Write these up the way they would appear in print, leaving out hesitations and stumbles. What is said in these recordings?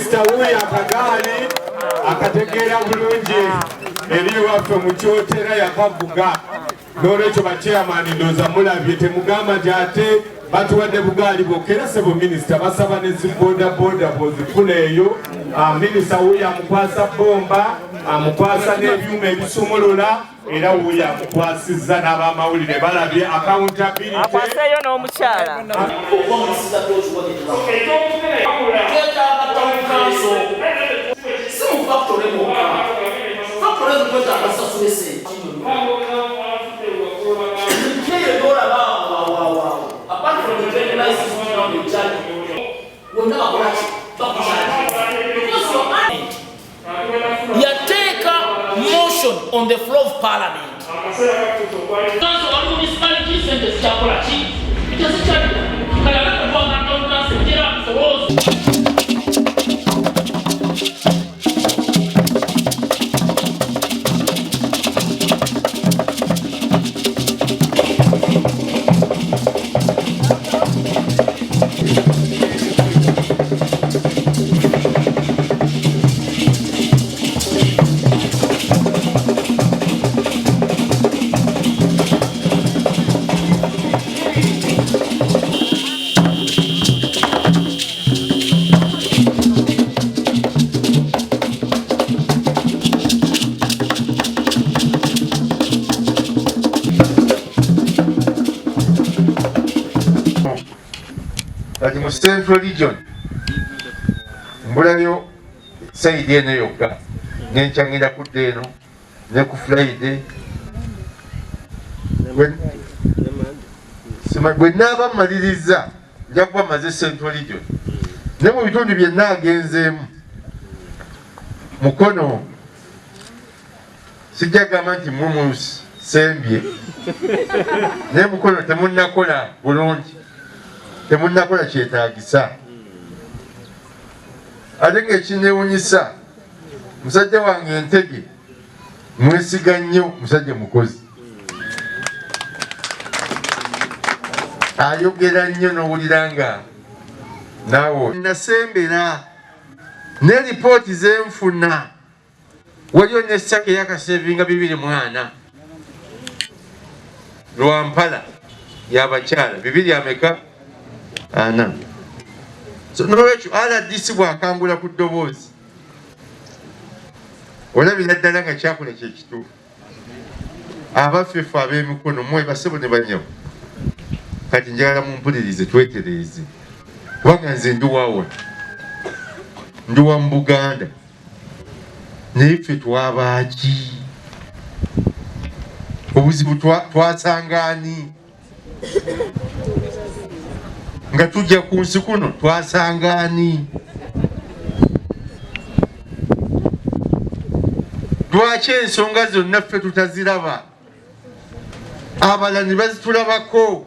Minisita wuyo akagaali akategeera bulungi eri waffe mu kyotera yakavuga n'olwekyo bachairman ndooza mulabye temugamba nti ate batuwadde bugaali bwokka era ssebo minisita basaba ne zibodaboda bwozifuna eyo. Minisita wuyo amukwasa bomba amukwasa n'ebyuma ebisumulula era wuyo amukwasizza n'abamawulire balabye accountability akwaseeyo n'omukyala Yateka motion on the floor of parliament. mu Central Region mbulayo side eno yokka nenkyangira kudde eno ne ku Friday bwe naaba mmaliriza nja kuba maze Central Region ne mu bitundu bye naagenzeemu mukono sijja gamba nti mumusi sembye ne mukono temunnakola bulungi temunnakola kyetaagisa ate ng'ekinewunyisa musajja wange Entege mwesiga nnyo musajja mukozi ayogera nnyo n'owulira nga naawe nasembera ne lipooti zenfuna waliyo n'essaka eyakasevinga 240 lwampala y'abakyala 200 ana so n'olwekyo RDC bw'akangula ku ddoboozi olabira ddala nga kyakula kyekituufu abaffe ffe ab'emikono mwebase ne banyawo kati njagala mumpulirize twetereeze kubanga nze ndi wa mu Buganda naye ffe twabaaki obuzibu twasangaani nga tujja ku nsi kuno twasangaani lwaki ensonga zonna ffe tutaziraba abalani bazitulabako.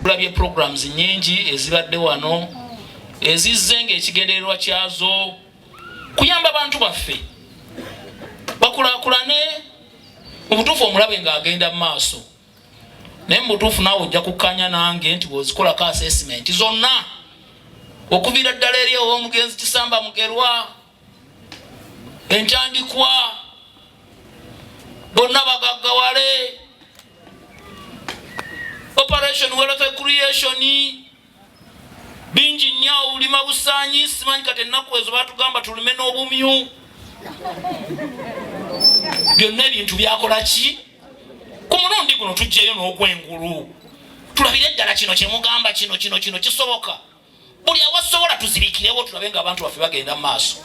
Tulabye programs nyingi ezibadde wano ezizze ng'ekigendererwa kyazo kuyamba abantu baffe bakulaakulane mu butuufu omulabe ng'agenda mu maaso naye mu butuufu naawe ojja kukkanya nange nti bw'ozikolako assessment zonna okuviira ddala eri ow'omugenzi Kisamba Mugerwa entandikwa bonna bagaggawale Operation Welfare Creation bingi nnyo ulima busanyi simanyi kati ennaku ezo batugamba tulime n'obumyu byonna ebintu byakola ki ku mulundi guno tujjeyo n'ogwengulu tulabire ddala kino kyemugamba kino kisoboka buli awasobola tuzirikirewo tulabe nga abantu baffe bagenda mu maaso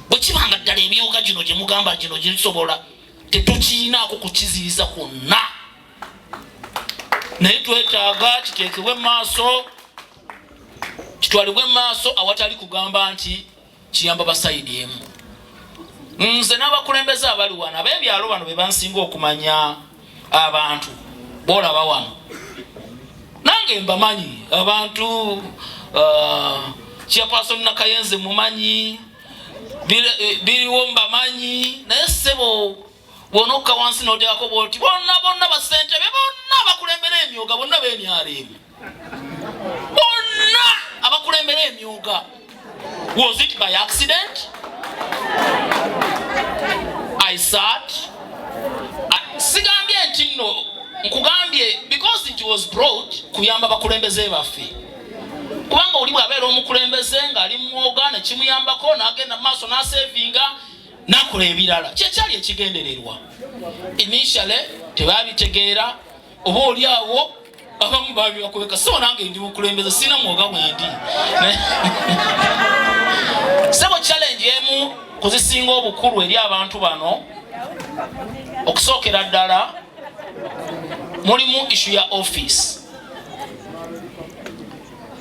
bwe kibanga ddala emyuga gino gyemugamba gino gisobola tetukiinaako kukiziyiza kwonna naye twetaaga kiteekebwe maaso kitwalibwe maaso awatali kugamba nti kiyamba basayidi emu. Nze n'abakulembeze abali wano ab'ebyalo bano be bansinga okumanya abantu boolaba wano nange mbamanyi abantu Chairperson Nakayenze mumanyi biriwo mbamanyi naye ssebo bw'onokka wansi n'oteekako bw'oti bonna basentebe bonna bakulembera emyoga bonna b'emyalo emu bonna bakulembera emyuga. Was it by accident? I sat. Sigambye nti nno nkugambye because it was brought kuyamba bakulembeze baffe. Kubanga oli bw'abeera omukulembeze ng'ali mwoga ne kimuyambako n'agenda mu maaso n'asevinga n'akola ebirala. Kyekyali ekigendererwa. Initially tebabitegeera oba oli awo abamu babibakubeka so nange ndi mukulembeze sina mwoga bwendi. Sebo challenge emu kuzisinga obukulu eri abantu bano okusookera ddala mulimu issue ya office.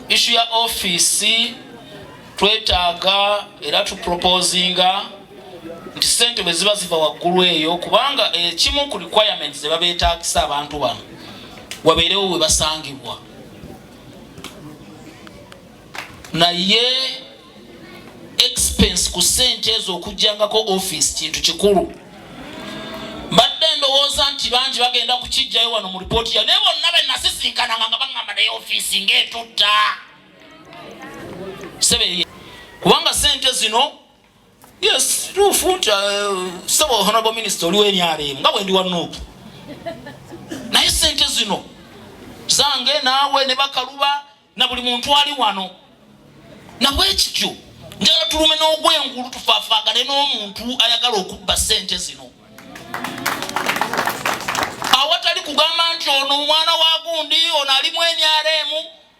Issue ya office twetaaga era tuproposinga nti sente bwe ziba ziva waggulu eyo kubanga ekimu ku requirements ze babeetaagisa abantu bano wabeerewo we basangibwa. Naye expense ku sente ezo okujjangako office kintu kikulu. Mbadde ndowooza nti bangi bagenda kukijjayo wano mu ripooti ya naye bonna be nasisinkananga nga baŋŋamba naye office ng'etutta. Sebe kubanga sente zino yes tuufu nti sebo honorable minister oli w'enyaremu nga bwe ndi wa Nuupu. Naye sente zino zange naawe ne Bakaluba na buli muntu ali wano. Na bwe kityo njala tulume n'ogwengulu tufaafaagane n'omuntu ayagala okubba sente zino. Awatali kugamba nti ono mwana wa gundi ono ali mu NRM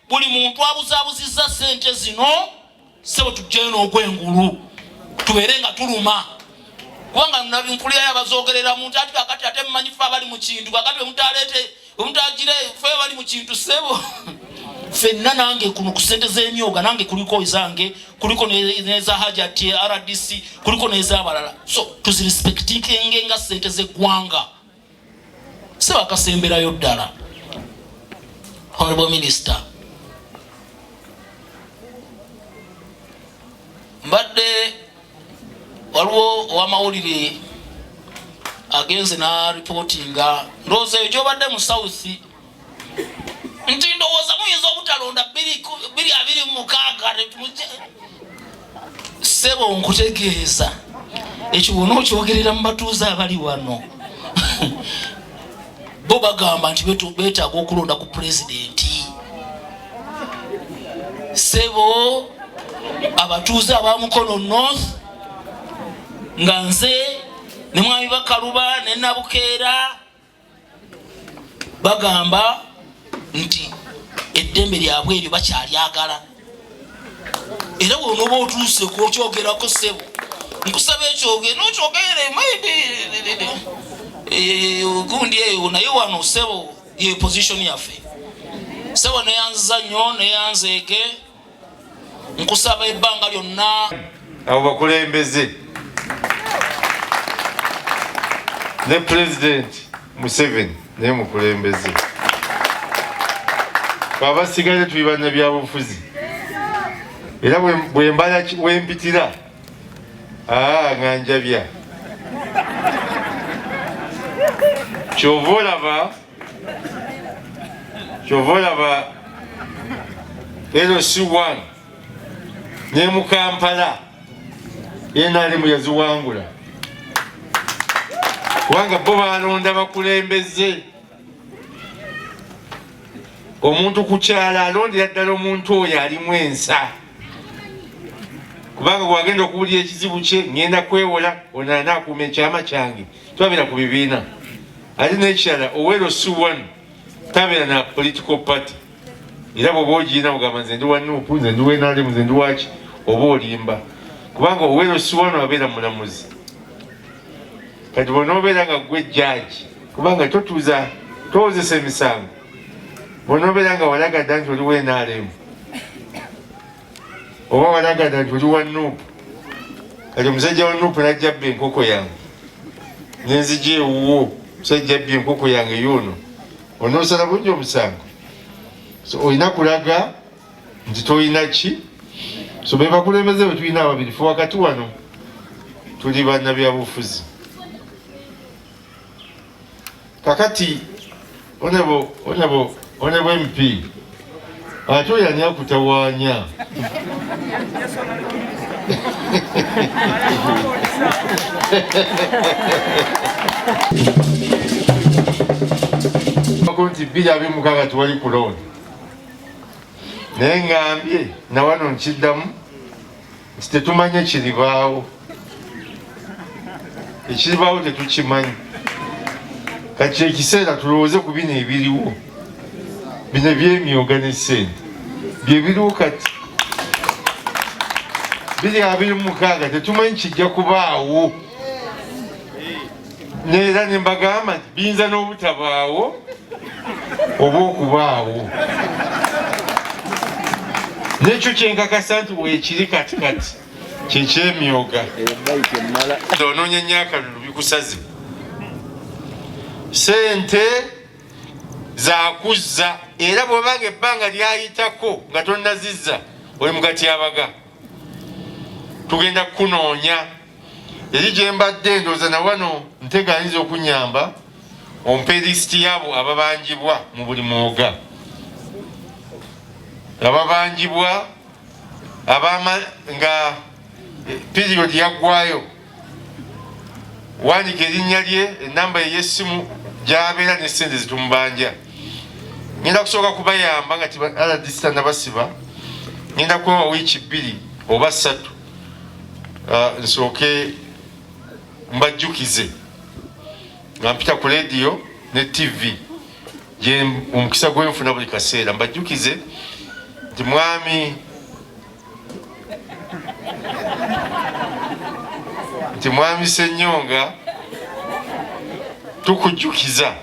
buli muntu abuzaabuzizza sente zino sebo tujjayo n'ogwengulu tubeere nga tuluma. Kubanga nabinkulirayo abazoogerera muntu ati kakati ate mumanyi ffe abali mu kintu kakati omutagire ffe abali mu kintu sebo fenna nange kuno ku sente z'emyoga nange kuliko ezange kuliko neza hajati RDC kuliko neza abalala so tuzirespectinge nga sente z'eggwanga sebo akasemberayo ddala. Honorable Minister, mbadde waliwo owamawulire agenze na reportinga ndowooza eyo gy'obadde mu South nti ndowooza muyinza obutalonda 226 sebo nkutegeeza ekyo bwona okyogerera mu batuuze abali wano bo bagamba nti beetaaga okulonda ku pulezidenti. Sebo abatuuze abamukono North nga nze ne mwami Bakaluba ne Nabukeera bagamba nti eddembe lyabwe eryo bakyalyagala. Era bw'onooba otuuse kwokyogerako sebo nkusaba ekyoge n'okyogere gundi eyo naye wano sebo ye position yaffe. Sebo neyanziza nnyo neyanzeege nkusaba ebbanga lyonna abo bakulembeze ne President Museveni naye mukulembeze babasigaye tuyibanya byabufuzi era bwembala wempitira nganjabya kyovolaba LC1 ne mu Kampala NRM yaziwangula kubanga bo balonda bakulembeze. Omuntu ku kyala alondera ddala omuntu oyo alimu ensa kubanga bwagenda okuwulira ekizibu kye ngenda kwewola ono anaakuuma ekyama kyange twabeera ku bibiina ate n'ekirala owero C1 tabeera na political party era bw'oba ogiina ogamba nze ndi wa Nuupu nze ndi wa NRM nze ndi waki oba olimba kubanga owero C1 abeera mulamuzi. Kati bw'onoobeera nga gwe jjaaji kubanga towozesa emisango bw'onoobeera nga walagadda nti oli wa NRM oba walagadda nti oli wa Nuupu kati omusajja wa Nuupu najja bba enkoko yange nenzija ewuwo omusajja bba enkoko yange yoono onoosala bungi omusango. So olina kulaga nti tolina ki so be bakulembeze bwe tulina ababiri fe wakati wano tuli bannabyabufuzi. Kakati onebo MP ate oyo ani akutawaanya nti 2026 tewali kulonda naye ngambye nawano nkiddamu nti tetumanye kiribaawo ekiribaawo tetukimanyi kati ekiseera tulowooze ku bino ebiriwo bino ebyemyoga ne ssente byebiriwo kati 2026 tetumanyi kijja kubaawo neera ne mbagamba nti biyinza n'obutabaawo oba okubaawo nekyo kyenkakasa nti weekiri katikati kyekyemyoga onoonya nnyo akalulu bikusaze sente zakuzza era bw'obanga ebbanga lyayitako nga tonnazizza oli mukatyabaga tugenda kukunoonya eri gye mbadde ndowooza na wano ntegaanyiza okunyamba ompe lisiti yabo ababanjibwa mu buli mwoga ababanjibwa nga piriyodi yaggwayo wandika erinnya lye enamba ey'essimu gy'abeera n'essente zitumubanja ngenda kusooka kubayamba nga rdc tanabasiba ngenda kuwa wiiki 2 oba 3 nsooke mbajjukize nga mpita ku rediyo ne tv gye omukisa gwenfuna buli kaseera mbajjukize nti mwami Ssenyonga tukujjukiza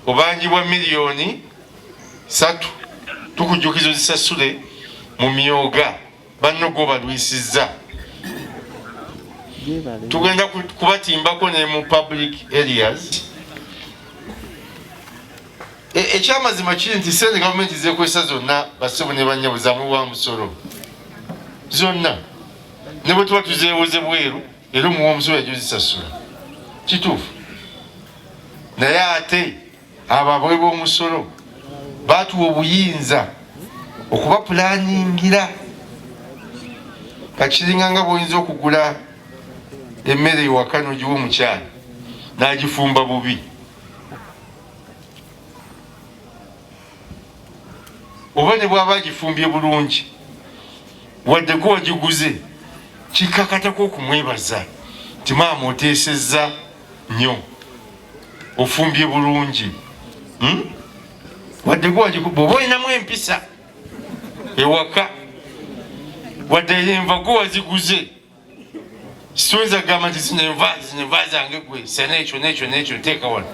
obanjibwa miliyoni 3 tukujjukiza ozisasule mu myoga banno gobalwisizza tugenda kubatimbako ne mu public areas ekyamazima kiri nti sente gavumenti zekwesa zonna basebo ne banyabo zamuwa musolo zonna ne bwe tuba tuzeewoze bweru era omuwa omusolo yajjo zisasula kituufu naye ate abo abwe b'omusolo baatuwa obuyinza okuba pulaningira kakiringa nga bw'oyinza okugula emmere ewaka n'ogiwa omukyala n'agifumba bubi oba ne bw'aba agifumbye bulungi wadde gwe wagiguze kikakatako okumwebaza nti maama oteesezza nnyo ofumbye bulungi wadde gwe bw'oba olinamu empisa ewaka wadde enva gwe waziguze kisonza gamba nti zino enva zange gwe sena ekyo n'ekyo nteeka wano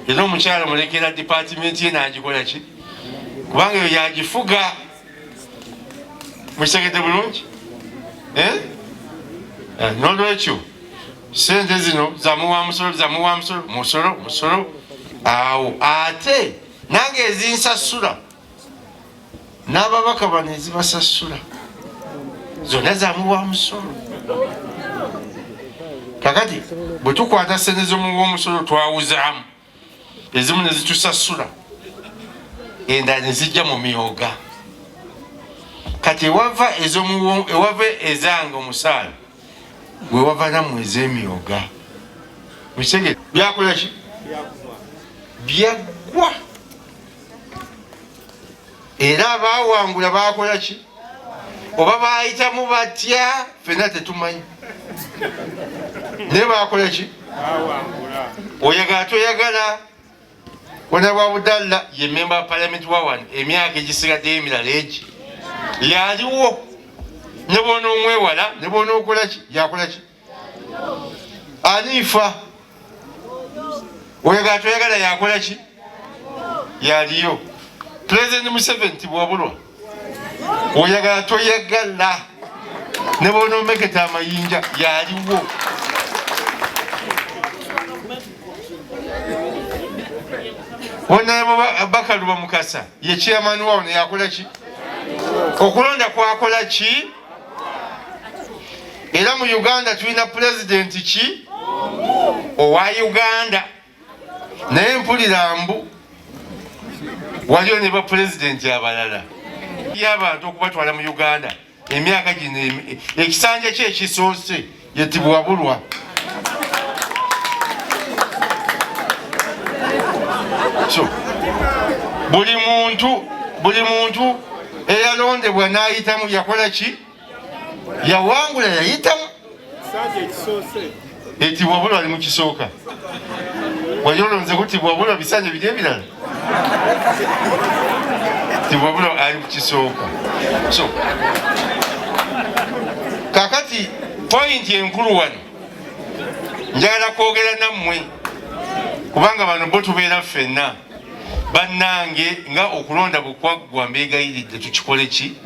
era omukyala mulekera dipatimenti ye n'agikola ki kubanga eyo yagifuga mukitegedde bulungi n'olwekyo sente zino zamuwa musolo awo ate nange ezinsasula n'ababaka bano ezibasasula zonna zamuwa musolo kakati bwe tukwata sente z'omuwa omusolo twawuzaamu ezimu ne zitusasula endala ne zijja mu myoga kati ewava ezange omusaala bwe wava nammwe ez'emyoga mukitegeera byakola ki byaggwa era abaawangula bakola ki oba baayitamu batya fenna tetumanyi naye bakola ki oyagala toyagala wona bwa budalla ye memba wa palamenti wa wano emyaka egisigaddeyo emirala egi yaliwo ne bona omwewala ne bona okola ki yakola ki anifa oyagala toyagala yakola ki yaliyo President Museveni bwabulwa oyagala toyagala ne bona omeketa amayinja yaliwo wona Bakaluba Mukasa ye chairman wawo ne yakola ki okulonda kwakola ki era mu Uganda tulina president ki owa Uganda naye mpulira mbu waliyo ne bapulezidenti abalala y'abantu okubatwala mu Uganda emyaka gino ekisanja kye ekisoose yetibwabulwa. So buli muntu eyalondebwa n'ayitamu yakola ki? Yawangula, yayitamu. Etibwabulwa ali mu kisooka. Wali olonze ku tibwabulwa bisanja biri ebirala. Tibwabulwa ali mu kisooka. So kakati point enkulu wano njagala kwogera nammwe kubanga bano bo tubeera ffenna bannange nga okulonda bwekwaggwa mbeegayiridde tukikole ki?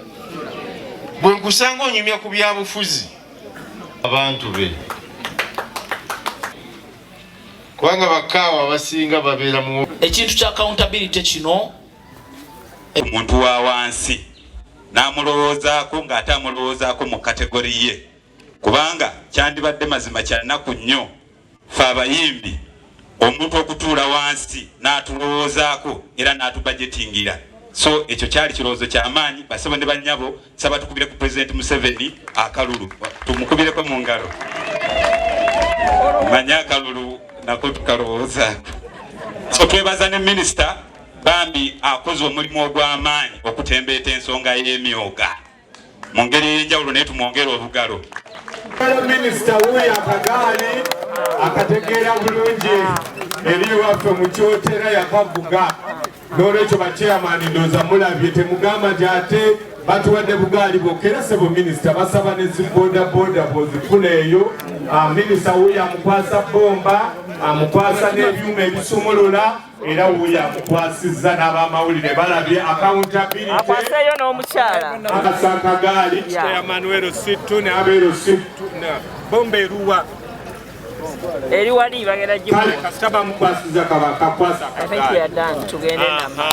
Bwe nkusanga onyumya ku byabufuzi abantu be kubanga bakaawa abasinga babeera mu ekintu kya accountability kino omuntu wa wansi n'amulowoozaako ng'ate amulowoozaako mu kategori ye kubanga kyandibadde mazima kya nnaku nnyo fe abayimbi omuntu okutuula wansi n'atulowoozaako era n'atubajetingira. So ekyo kyali kirowoozo ky'amaanyi. Basebo ne bannyabo saba tukubire ku President Museveni akalulu tumukubireko mu ngalo manya akalulu nako tukalowoozaako. So twebaza ne minisita bambi akoze omulimu ogw'amaanyi okutembeeta ensonga y'emyoga mu ngeri ey'enjawulo naye tumwongera olugalo. Minisita wuyo akagaali akategeera bulungi eri waffe mu kyotera yakavuga n'olwekyo bachairman ndooza mulabye temugamba nti ate batuwadde bugaali bwokera sebo minisita basaba ne zibodaboda bwozifuna eyo. Minisita wuyo amukwasa bomba amukwasa n'ebyuma ebisumulula era wuyo amukwasizza n'abamawulire balabye accountability akwaseeyo n'omukyala akasakagaali Manuel Situ ne abeero situ bomba eruwa eri wali bagenda kale kasita bamukwasiza kakwasa akagaali yadani tugende nama